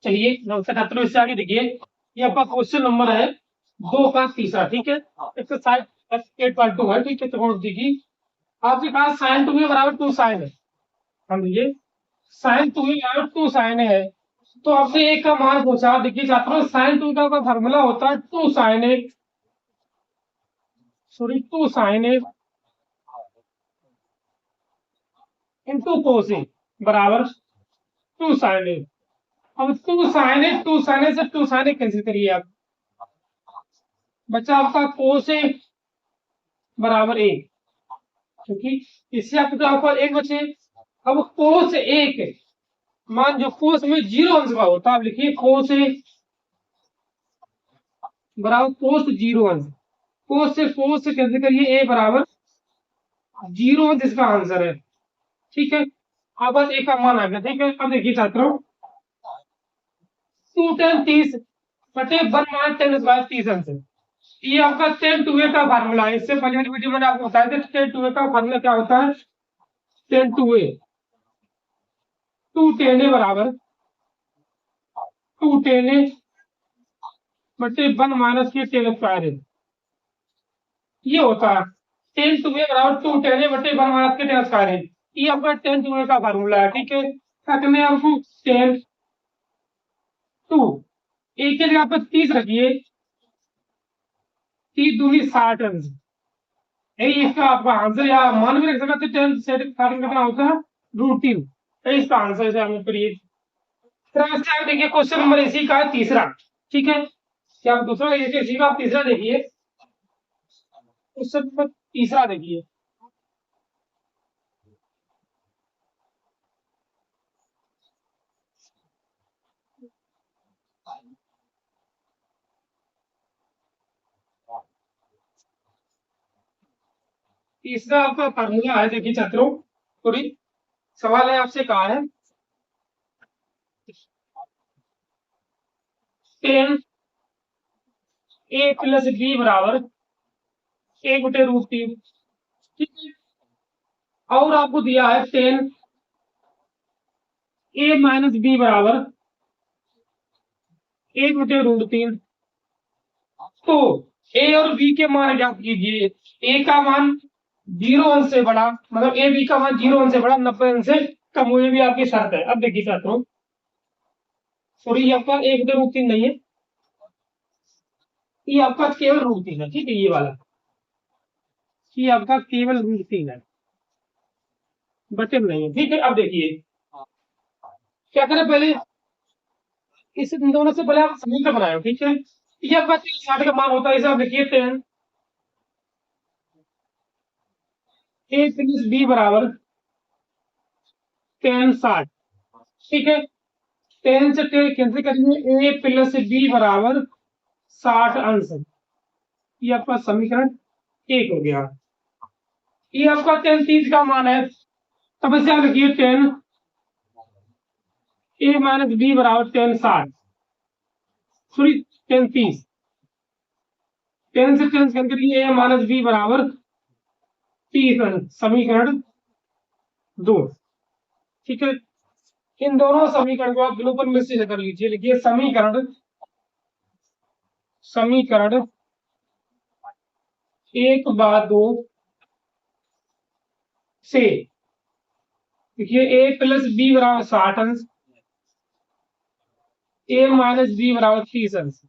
चलिए 977 इससे आगे देखिए, ये आपका क्वेश्चन नंबर है 2 का तीसरा, ठीक है। एक्सरसाइज 8.2 है, ठीक है। तो देखिए आपके पास साइन टू बराबर 2 साइन है, समझिए साइन टू बराबर 2 साइन है। तो आपसे एक का मान पूछा, देखिए छात्रों साइन टू का फॉर्मूला होता है 2 sign A, sorry 2 sign A into कोस ए बराबर 2 साइन ए। अब 2 साइन ए, 2 साइन ए से 2 साइन ए कैंसिल करिए आप, बच्चा आपका कोस ए बराबर ए, क्योंकि इससे आपका एक बचे। अब कोस एक मान जो कोस में 0 अंश का होता है, आप लिखिए कोस ए बराबर कोस 0 अंश, कोस से कैसे करिए ए बराबर 0 अंश, इसका आंसर है, ठीक है। अब बस एक का मान आ गया, ठीक है। अब देखिए छात्रों 2 tan 30 बटे 1 मान 10 स्क्वायर 30 अंश है। ये आपका tan 2a का फार्मूला है, इससे पहले वीडियो मैंने आपको बताया था tan 2a का फार्मूला क्या होता है। tan 2a 2 tan a बराबर 2 tan a बटे 1 माइनस के tan स्क्वायर है, ये होता है। tan 2a बराबर 2 tan a बटे 1 माइनस के tan स्क्वायर है, ये आपका tan 2a का फार्मूला है, ठीक है। मैं आपको tan 2 एक के जगह पर 30 रखिए, 30 दूनी 60 अंश, यही इसका आपका आंसर, या मान भी रख सकते हैं। 10 से 60 कितना होता है, √3, यही इसका आंसर है। हमें करिए फिर देखिए क्वेश्चन नंबर इसी का है तीसरा, ठीक है। क्या आप दूसरा देखिए, इसी का आप तीसरा देखिए, क्वेश्चन नंबर तीसरा देखिए। तीसरा आपका फार्मूला है, देखिए छात्रों थोड़ी सवाल है आपसे, कहा है 10 a प्लस b बराबर 1/√3, ठीक है। और आपको दिया है 10 a माइनस b बराबर 1/√3। तो ए और बी के मान ज्ञात कीजिए। ए का मान 0 अंश से बड़ा, मतलब ए बी का मान 0 अंश से बड़ा, 90 अंश से कम, हुए भी आपकी शर्त है। अब देखिए छात्रों, सॉरी ये आपका 1/√3 नहीं है, ये आपका केवल √3 है, ठीक है। ये वाला ये आपका केवल √3 है, बटे में नहीं है, ठीक है। अब देखिए क्या करें, पहले इस इन दोनों से पहले आप समीकरण बनाए, ठीक है। ये आपका 60 का मान होता है, इसे आप लिखिए 10 a प्लस b बराबर 10 60, ठीक है। 10 से 10 कैंसिल करेंगे, ए प्लस बी बराबर 60 अंश, ये आपका समीकरण 1 हो गया। ये आपका 10 30 का मान है, तब इसे आप लिखिए 10 a माइनस बी बराबर 10 60, सॉरी 10 30, 10 से 10 कैंसिल करिए, ए माइनस बी बराबर 30 अंश, समीकरण 2, ठीक है। इन दोनों समीकरण को आप ब्लू पर में से कर लीजिए, लिखिए समीकरण समीकरण 1/2 से, देखिए ए प्लस बी बराबर 60 अंश, ए माइनस बी बराबर 30 अंश।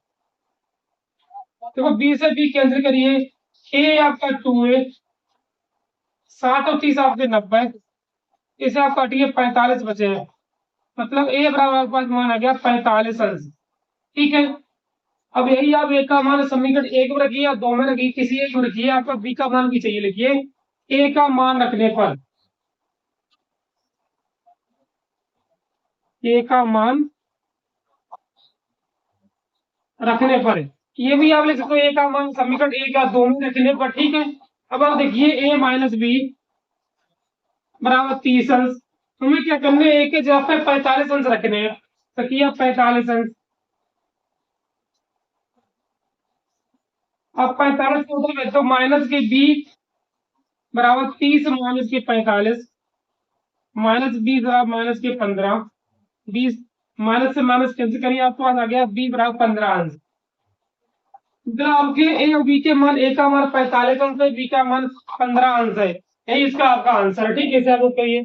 देखो बी से बी कैंसिल करिए, ए आपका 2a, 60 और 30 आपके 90, इसे आप काटिए 45 बचे हैं, मतलब ए बराबर आपके पास मान आ गया 45 अंश, ठीक है। अब यही आप ए का मान समीकरण 1 में रखिए या 2 में रखिए, किसी एक में रखिए, आपका बी का मान भी चाहिए, लिखिए ए का मान रखने पर, ए का मान रखने पर, ये भी आप लिख सकते हो, ए का मान समीकरण 1 या 2 में रखने पर, ठीक है। अब आप देखिए ए माइनस बी बराबर 30 अंश, हमें क्या करना है, ए के जगह पे 45 अंश रखने हैं, तो किया 45 अंश। अब 45 को उधर तो माइनस के बी बराबर 30 माइनस के 45, माइनस 20 बराबर माइनस के 15, 20 माइनस से माइनस कैंसिल करिए, आपके पास आ गया बी बराबर 15 आंसर। इधर आपके ए और बी के मान, ए का मान 45 आंसर, बी का मान 15 आंसर है, यही इसका आपका आंसर है। ठीक है, इसे आप लोग करिए।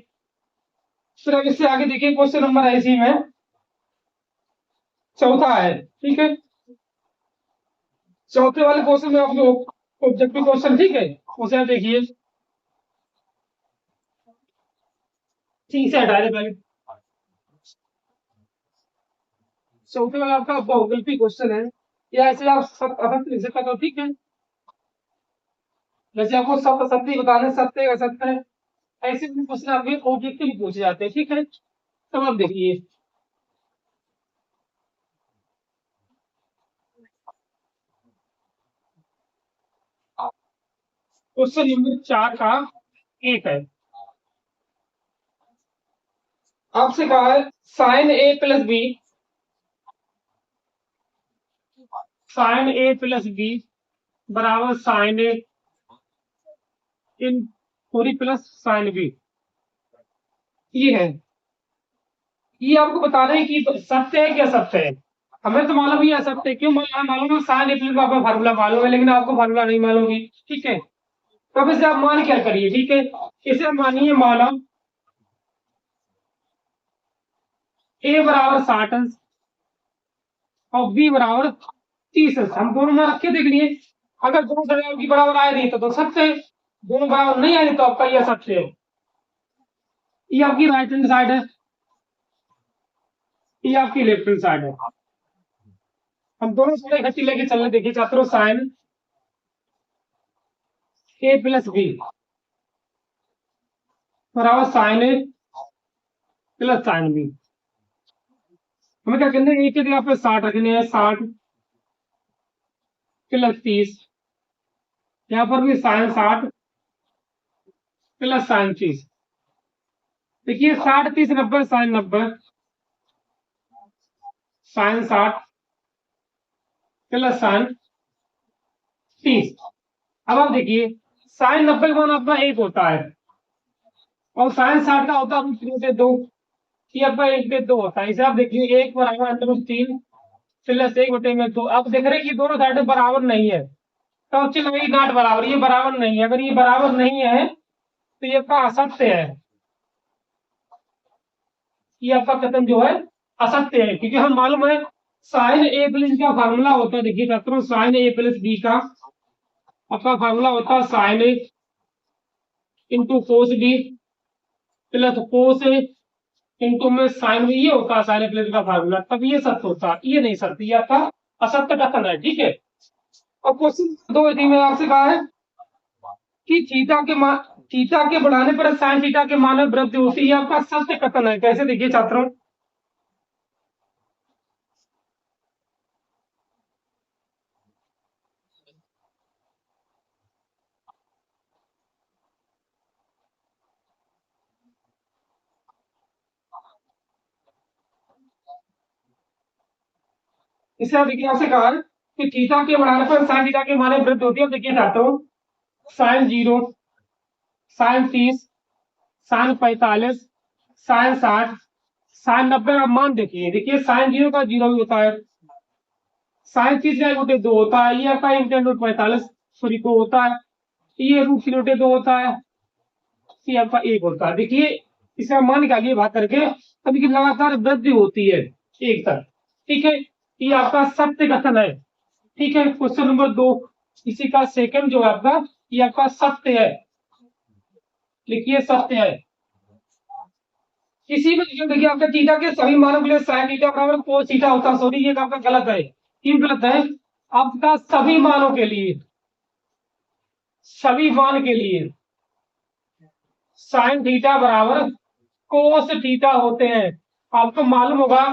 फिर अब इससे आगे देखिए, क्वेश्चन नंबर है इसी में चौथा है। ठीक है, चौथे वाले क्वेश्चन में आप लोग ऑब्जेक्टिव क्वेश्चन, ठीक है, उसे आप देखिए। ठीक से हटा दे पहले। चौथे वाला आपका बहुविकल्पी क्वेश्चन है, या ऐसे आप सब असत्य लिख सकते हो। ठीक है, जैसे आपको सब सत्य बताने, सत्य असत्य है, ऐसे भी क्वेश्चन आपके ऑब्जेक्टिव पूछे जाते हैं। ठीक है, तब आप देखिए क्वेश्चन नंबर 4 का एक है। आपसे कहा है sine A plus B, sign A plus B बराबर साइन ए इन पूरी प्लस साइन बी। ये है, ये आपको बता रहे हैं कि सत्य है क्या सत्य है। हमें तो मालूम ही है सत्य है, क्यों मालूम है, साइन ए प्लस का आपका फार्मूला मालूम है, लेकिन आपको फार्मूला नहीं मालूम है। ठीक है, तो अब इसे आप मान क्या करिए। ठीक है, इसे मानिए मालूम ए बराबर 60 अंश और बी बराबर 30 अंश। हम दोनों में रख के देख लिए, अगर दोनों संख्या की बराबर आए नहीं तो सत्य है, दोनों बराबर नहीं आए तो आपका यह सत्य है। ये आपकी राइट हैंड साइड है, ये आपकी लेफ्ट हैंड साइड है। हम दोनों साइड इकट्ठी लेके चलने देखिए छात्रों, साइन ए प्लस बी बराबर sign A plus sine B. हमें क्या करना है, एक की जगह पे 60 रखने हैं, 60 प्लस 30, यहाँ पर भी साइन 60 प्लस साइन 30। देखिए 60 30 90 साइन 90, साइन 60 प्लस साइन 30। अब आप देखिए साइन 90 का मान आपका 1 होता है और साइन 60 का होता है 2, ये आपका 1/2 होता है। इसे आप देखिए 1 बराबर √3 प्लस 1/2। आप देख रहे हैं कि दोनों साइड बराबर नहीं है, तो चलो ये नॉट बराबर, ये बराबर नहीं है। अगर ये बराबर नहीं है तो ये आपका असत्य है, ये आपका कथन जो है असत्य है, क्योंकि हम मालूम है साइन ए प्लस का फार्मूला होता है। देखिए छात्रों, साइन ए प्लस बी का आपका फार्मूला होता है sine A into cos B plus cos A into में साइन बी, ये होता है साइन ए प्लस का फार्मूला, तब ये सत्य होता है। ये नहीं सत्य, ये आपका असत्य कथन है। ठीक है, और क्वेश्चन 2 में आपसे कहा है कि थीटा के बढ़ाने पर साइन थीटा के मान में वृद्धि होती है, आपका सत्य कथन है। कैसे देखिए छात्रों, इसे आप देखिए, आपसे कहा है कि थीटा के बढ़ाने पर साइन थीटा के मान में वृद्धि होती है। अब देखिए चाहता हूँ sine 0, sine 30, sine 45, sine 60, sine 90 का मान देखिए। देखिए साइन 0 का 0 भी होता है, साइन 30 का 1/2 होता है, ये आपका 1/45 सॉरी 2 होता है, ये √3/2 होता है, ये आपका 1 होता है। देखिए इसे आप मान निकालिए भाग करके, तभी की लगातार वृद्धि होती है एक तक। ठीक है, ये आपका सत्य कथन है। ठीक है, क्वेश्चन नंबर 2 इसी का सेकंड जो है आपका, ये आपका सत्य है। लिखिए सत्य है। किसी भी देखिए आपका थीटा के सभी मानों के लिए साइन थीटा बराबर कोस थीटा होता है। सॉरी, ये आपका गलत है। क्यों गलत है? आपका सभी मानों के लिए, सभी मान के लिए साइन थीटा बराबर कोस थीटा होते हैं। आपको मालूम होगा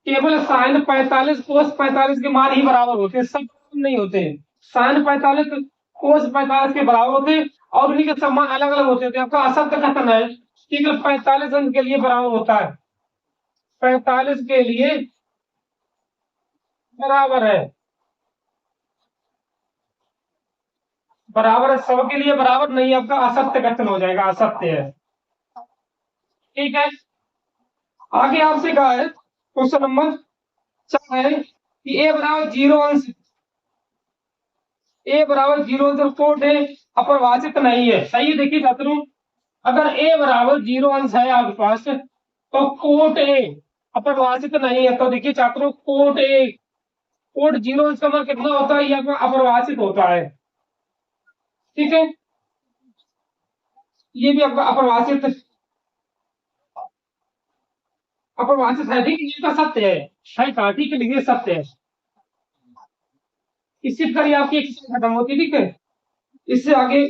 केवल साइन 45 कोस 45 के मान ही बराबर होते हैं, सब नहीं होते हैं। साइन 45 कोस 45 के बराबर होते हैं और उन्हीं के सम्मान अलग अलग होते थे। आपका असत्य कथन है केवल 45 अंक के लिए बराबर होता है, 45 के लिए बराबर है, बराबर है, सब के लिए बराबर नहीं। आपका असत्य कथन हो जाएगा, असत्य है। ठीक है, आगे आपसे कहा है क्वेश्चन नंबर 4 है कि ए बराबर 0 अंश, ए बराबर 0 अंश कोट ए अपरिभाषित नहीं है। सही है, देखिए छात्रों, अगर ए बराबर 0 अंश है आपके पास तो कोट ए अपरिभाषित नहीं है। तो देखिए छात्रों, कोट ए, कोट 0 अंश का मतलब कितना होता है, ये आपका अपरिभाषित होता है। ठीक है, ये भी आपका अपरिभाषित अपरिभाषित है। ठीक है, ये तो सत्य है कहा, ठीक है, लिखिए सत्य है। इससे करिए आपकी एक्सरसाइज खत्म होती है। ठीक है, इससे आगे